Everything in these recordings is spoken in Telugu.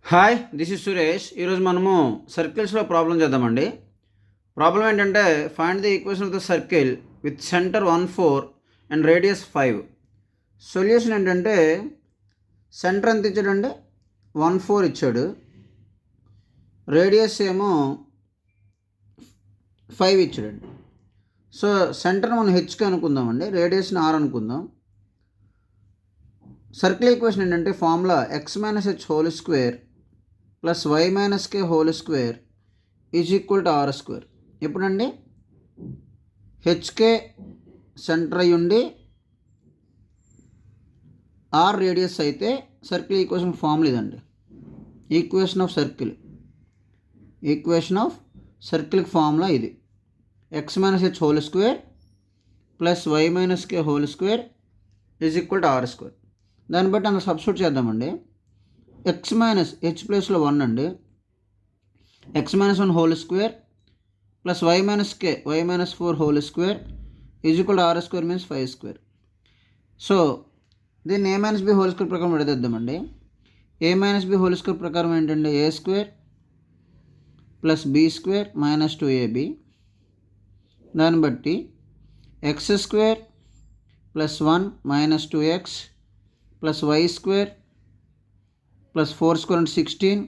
Hi, this is Suresh. ఈరోజు మనము సర్కిల్స్లో ప్రాబ్లం చేద్దామండి. ప్రాబ్లం ఏంటంటే find the equation of the circle with centre 1 4 and radius 5. Solution ఏంటంటే సెంటర్ ఎంత ఇచ్చాడండి, 1 4 ఇచ్చాడు. రేడియస్ ఏమో 5 ఇచ్చాడండి. సో సెంటర్ మనం హెచ్కి అనుకుందామండి, రేడియస్ని ఆర్ అనుకుందాం. సర్కిల్ ఈక్వేషన్ ఏంటంటే formula x minus H whole square plus Y minus K whole square is equal to R square. ఎప్పుడండి హెచ్కే సెంటర్ అయ్యి ఉండి ఆర్ రేడియస్ అయితే సర్కిల్ ఈక్వేషన్ ఫార్ములా ఇదండి. ఈక్వేషన్ ఆఫ్ సర్కిల్ ఫార్ములా ఇది. X minus H whole square plus Y minus K whole square is equal to R square. దాన్ని బట్టి అందులో సబ్స్టిట్యూట్ చేద్దామండి. ఎక్స్ మైనస్ హెచ్ ప్లేస్లో 1 అండి, X minus 1 whole square plus Y minus K Y minus 4 whole square is equal to R square means 5 square. So దీన్ని A minus B whole square ప్రకారం విడదీద్దామండి. A minus B whole square ప్రకారం ఏంటంటే A square plus B square minus 2ab. దాన్ని బట్టి X square plus 1 minus 2x plus Y square plus 4 square అంటే 16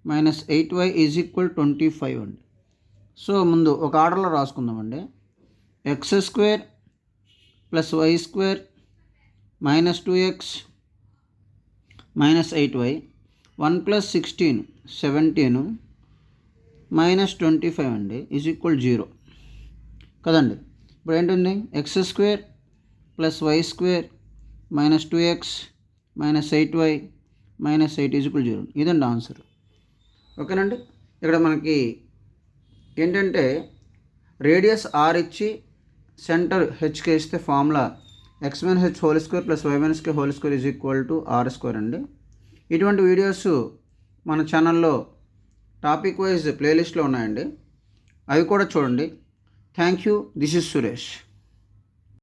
మైనస్ 8y ఈజ్ ఈక్వల్ 25 అండి. సో ముందు ఒక ఆర్డర్లో రాసుకుందామండి. X square plus Y square minus 2x minus 8y 1 plus 16 17 minus 25 అండి ఈజ్ ఈక్వల్ 0 కదండి. ఇప్పుడు ఏంటుంది, X square plus Y square minus 2x minus 8y minus 8 is equal 0. ఇదండి ఆన్సర్. ఓకేనండి. ఇక్కడ మనకి ఏంటంటే రేడియస్ ఆర్ ఇచ్చి సెంటర్ హెచ్కి ఇస్తే formula X minus H whole square plus Y minus K whole square is equal to R square అండి. ఇటువంటి వీడియోస్ మన ఛానల్లో టాపిక్ వైజ్ ప్లేలిస్ట్లో ఉన్నాయండి, అవి కూడా చూడండి. Thank you. This is Suresh.